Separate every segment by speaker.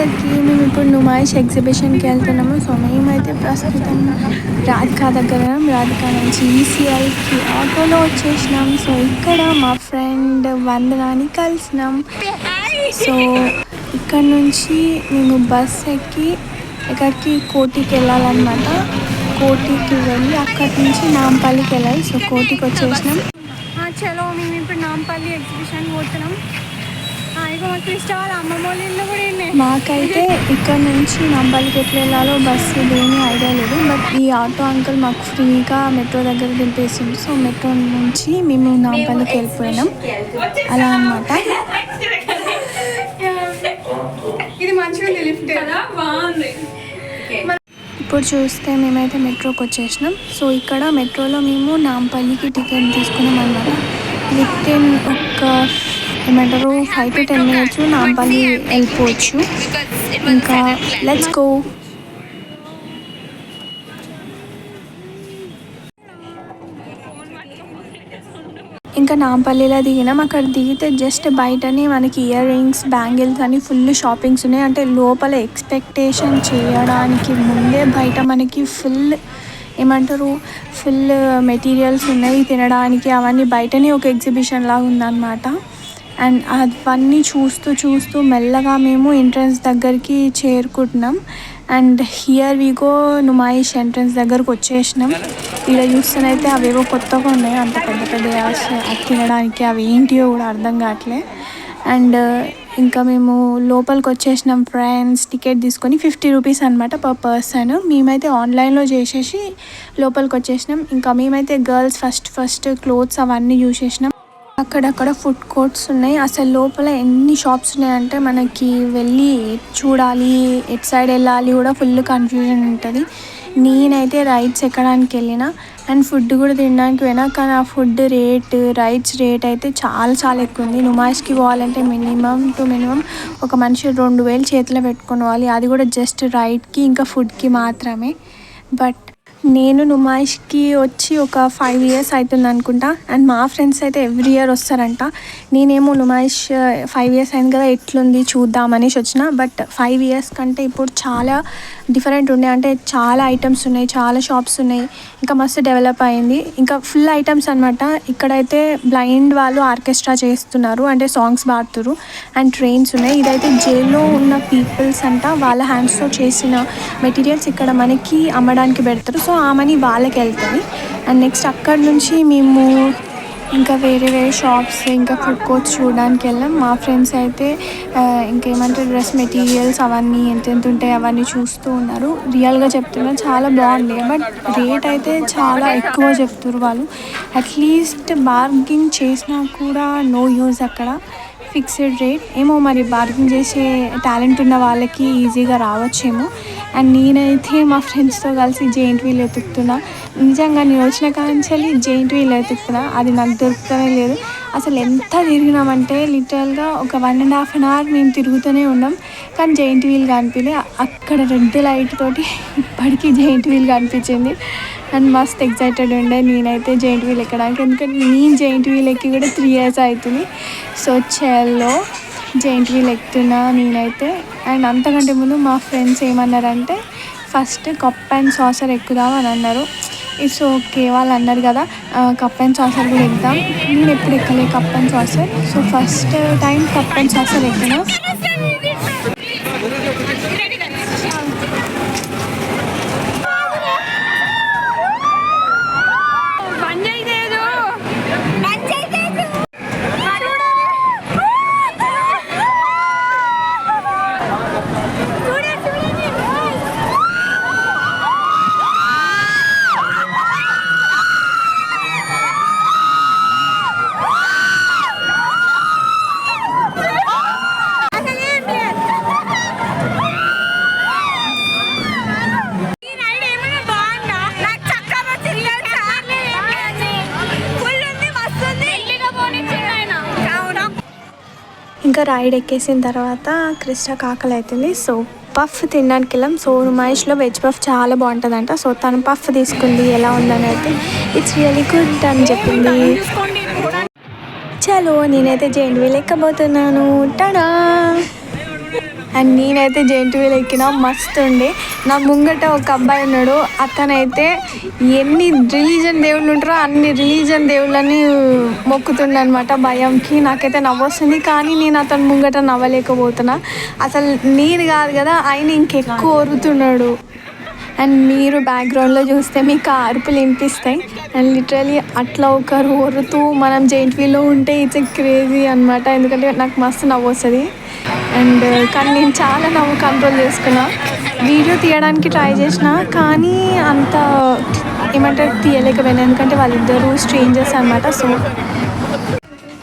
Speaker 1: అందరికీ. మేము ఇప్పుడు నుమాయిష్ ఎగ్జిబిషన్కి వెళ్తున్నాము. సో మేమైతే ప్రస్తుతం రాధికా దగ్గర, రాధికా నుంచి ఈసీఐకి ఆటోలో వచ్చేసినాం. సో ఇక్కడ మా ఫ్రెండ్ వందనాన్ని కలిసినాం. సో ఇక్కడ నుంచి మేము బస్ ఎక్కి ఇక్కడికి కోటికి వెళ్ళాలన్నమాట. కోటికి వెళ్ళి అక్కడి నుంచి నాంపల్లికి వెళ్ళాలి. సో కోటికి వచ్చేసినాం. చలో మేము ఇప్పుడు నాంపల్లి ఎగ్జిబిషన్కి పోతున్నాం. ఇక మాకు ఇష్టం వాళ్ళ అమ్మమ్మ వాళ్ళ ఇల్లు కూడా మాకైతే ఇక్కడ నుంచి నాంపల్లికి ఎట్లా వెళ్ళాలో బస్సు దేని ఐడియా లేదు. బట్ ఈ ఆటో అంకుల్ మాకు ఫ్రీగా మెట్రో దగ్గర దింపేసింది. సో మెట్రో నుంచి మేము నాంపల్లికి వెళ్ళిపోయినాం అలా అన్నమాట. ఇది మంచిగా లిఫ్ట్ బాగుంది. ఇప్పుడు చూస్తే మేమైతే మెట్రోకి వచ్చేసినాం. సో ఇక్కడ మెట్రోలో మేము నాంపల్లికి టికెట్ తీసుకున్నాం అన్నమాట. విత్ ఇన్ ఒక ఏమంటారు 5 to 10 minutes నాంపల్లి వెళ్ళిపోవచ్చు. ఇంకా లెట్స్ గో. ఇంకా నాంపల్లిలో దిగినాం. అక్కడ దిగితే జస్ట్ బయటనే మనకి ఇయర్ రింగ్స్, బ్యాంగిల్స్ అని ఫుల్ షాపింగ్స్ ఉన్నాయి. అంటే లోపల ఎక్స్పెక్టేషన్ చేయడానికి ముందే బయట మనకి ఫుల్ ఏమంటారు ఫుల్ మెటీరియల్స్ ఉన్నాయి తినడానికి. అవన్నీ బయటనే ఒక ఎగ్జిబిషన్ లాగా ఉందన్నమాట. అండ్ అవన్నీ చూస్తూ మెల్లగా మేము ఎంట్రన్స్ దగ్గరికి చేరుకుంటున్నాం. And here we go Numaish entrance దగ్గరకు వచ్చేసినాం. ఇక్కడ చూస్తేనైతే అవేవో కొత్తగా ఉన్నాయి. అంత పెద్ద అది తినడానికి అవి ఏంటియో కూడా అర్థం కావట్లే. అండ్ ఇంకా మేము లోపలికి వచ్చేసినాం ఫ్రెండ్స్. టికెట్ తీసుకొని 50 రూపీస్ అనమాట పర్ పర్సన్. మేమైతే ఆన్లైన్లో చేసేసి లోపలికి వచ్చేసినాం. ఇంకా మేమైతే గర్ల్స్ ఫస్ట్ క్లోత్స్ అవన్నీ చూసేసినాం. అక్కడక్కడ ఫుడ్ కోర్ట్స్ ఉన్నాయి. అసలు లోపల ఎన్ని షాప్స్ ఉన్నాయంటే మనకి వెళ్ళి చూడాలి, ఎట్ సైడ్ వెళ్ళాలి కూడా ఫుల్ కన్ఫ్యూజన్ ఉంటుంది. నేనైతే రైడ్స్ ఎక్కడానికి వెళ్ళిన అండ్ ఫుడ్ కూడా తినడానికి పోయినా. కానీ ఆ ఫుడ్ రైడ్స్ రేట్ అయితే చాలా ఎక్కువ ఉంది. నుమాయిష్కి పోవాలంటే మినిమం ఒక మనిషి 2000 చేతిలో పెట్టుకొని పోవాలి. అది కూడా జస్ట్ రైడ్కి ఇంకా ఫుడ్కి మాత్రమే. బట్ నేను నుమాయిష్కి వచ్చి ఒక 5 years అవుతుంది అనుకుంటా. అండ్ మా ఫ్రెండ్స్ అయితే ఎవ్రీ ఇయర్ వస్తారంట. నేనేమో నుమాయిష్ 5 years అయింది కదా ఎట్లుంది చూద్దామనేసి వచ్చిన. బట్ 5 years కంటే ఇప్పుడు చాలా డిఫరెంట్ ఉన్నాయి. అంటే చాలా ఐటమ్స్ ఉన్నాయి, చాలా షాప్స్ ఉన్నాయి. ఇంకా మస్తు డెవలప్ అయింది. ఇంకా ఫుల్ ఐటమ్స్ అనమాట. ఇక్కడైతే బ్లైండ్ వాళ్ళు ఆర్కెస్ట్రా చేస్తున్నారు, అంటే సాంగ్స్ పాడుతున్నారు. అండ్ ట్రైన్స్ ఉన్నాయి. ఇదైతే జైల్లో ఉన్న పీపుల్స్ అంట, వాళ్ళ హ్యాండ్స్తో చేసిన మెటీరియల్స్ ఇక్కడ మనకి అమ్మడానికి పెడతారు. సో ఆ మనీ వాళ్ళకి వెళ్తుంది. అండ్ నెక్స్ట్ అక్కడ నుంచి మేము ఇంకా వేరే షాప్స్ ఇంకా ఫుడ్ కోర్ట్స్ చూడడానికి వెళ్ళాం. మా ఫ్రెండ్స్ అయితే ఇంకేమంటారు డ్రెస్ మెటీరియల్స్ అవన్నీ ఎంత ఉంటాయి అవన్నీ చూస్తూ ఉన్నారు. రియల్గా చెప్తున్నారు చాలా బాగుంది. బట్ రేట్ అయితే చాలా ఎక్కువ చెప్తున్నారు వాళ్ళు. అట్లీస్ట్ బార్గింగ్ చేసినా కూడా నో యూజ్. అక్కడ ఫిక్స్డ్ రేట్ ఏమో, మరి బార్గింగ్ చేసే టాలెంట్ ఉన్న వాళ్ళకి ఈజీగా రావచ్చేమో. అండ్ నేనైతే మా ఫ్రెండ్స్తో కలిసి జెయింట్ వీల్ ఎతుకుతున్నా. నిజంగా నేను వచ్చిన కాంచెల్లి జెయింట్ వీల్ ఎతుకుతున్నా, అది నాకు దొరుకుతూనే లేదు. అసలు ఎంత తిరిగినామంటే లిటరల్గా ఒక 1.5 hour మేము తిరుగుతూనే ఉన్నాం. కానీ జెయింట్ వీల్ కనిపించలే. అక్కడ రెడ్ లైట్ తోటి ఇప్పటికీ జెయింట్ వీల్ కనిపించింది. అండ్ మస్త్ ఎక్సైటెడ్ ఉండే నేనైతే జెయింట్ వీల్ ఎక్కడానికి. ఎందుకంటే నేను జెయింట్ వీల్ ఎక్కి కూడా 3 years అవుతుంది. సో చల్లో జెయింట్ వీల్ ఎక్కుతున్నా నేనైతే. అండ్ అంతకంటే ముందు మా ఫ్రెండ్స్ ఏమన్నారంటే ఫస్ట్ కప్ అండ్ సాసర్ ఎక్కుదాం అని అన్నారు. ఇట్స్ ఓకే, వాళ్ళు అన్నారు కదా కప్ అండ్ సాసర్ కూడా ఎక్కుదాం. నేను ఎప్పుడు ఎక్కలే cup and saucer. So first time cup and saucer ఎక్కినా. ఇంకా రైడ్ ఎక్కేసిన తర్వాత క్రిస్టాకి ఆకలి అవుతుంది. సో పఫ్ తినడానికి వెళ్ళాం. సో నుమాయిష్లో వెజ్ పఫ్ చాలా బాగుంటుందంట. సో తను పఫ్ తీసుకుంది, ఎలా ఉందని అయితే ఇట్స్ రియలీ గుడ్ అని చెప్పింది. చలో నేనైతే జెయింట్ వీల్ ఎక్కబోతున్నాను. టడా అండ్ నేనైతే జెయింట్ వీల్ ఎక్కిన మస్తు ఉండే. నా ముంగట ఒక అబ్బాయి ఉన్నాడు, అతనైతే ఎన్ని రిలీజన్ దేవుళ్ళు ఉంటారో అన్ని రిలీజన్ దేవుళ్ళని మొక్కుతుండ అనమాట భయంకి. నాకైతే నవ్వొస్తుంది, కానీ నేను అతని ముంగట నవ్వలేకపోతున్నా. అసలు నేను కాదు కదా, ఆయన ఇంకెక్కువ ఒరుతున్నాడు. అండ్ మీరు బ్యాక్గ్రౌండ్లో చూస్తే మీకు అరుపులు వినిపిస్తాయి. అండ్ లిటరలీ అట్లా ఒకరు ఒరుతూ మనం జెయింట్ వీల్లో ఉంటే ఇట్స్ క్రేజీ అనమాట. ఎందుకంటే నాకు మస్తు నవ్వు వస్తుంది. అండ్ కానీ నేను చాలా నవ్వు కంట్రోల్ చేసుకున్నా. వీడియో తీయడానికి ట్రై చేసిన, కానీ అంత ఏమంటారు తీయలేకపోయినా, ఎందుకంటే వాళ్ళిద్దరూ స్ట్రేంజర్స్ అనమాట. సో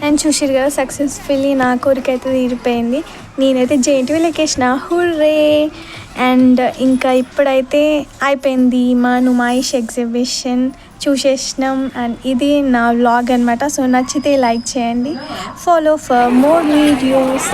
Speaker 1: అండ్ చూసిరు కదా, సక్సెస్ఫుల్లీ నా కోరిక అయితే తీరిపోయింది. నేనైతే జెయింట్ వీల్ ఎక్కేసిన, హుర్రే. అండ్ ఇంకా ఇప్పుడైతే అయిపోయింది మా నుమాయిష్ ఎగ్జిబిషన్ చూసేసినాం. అండ్ ఇది నా వ్లాగ్ అనమాట. సో నచ్చితే లైక్ చేయండి, ఫాలో ఫర్ మోర్ వీడియోస్.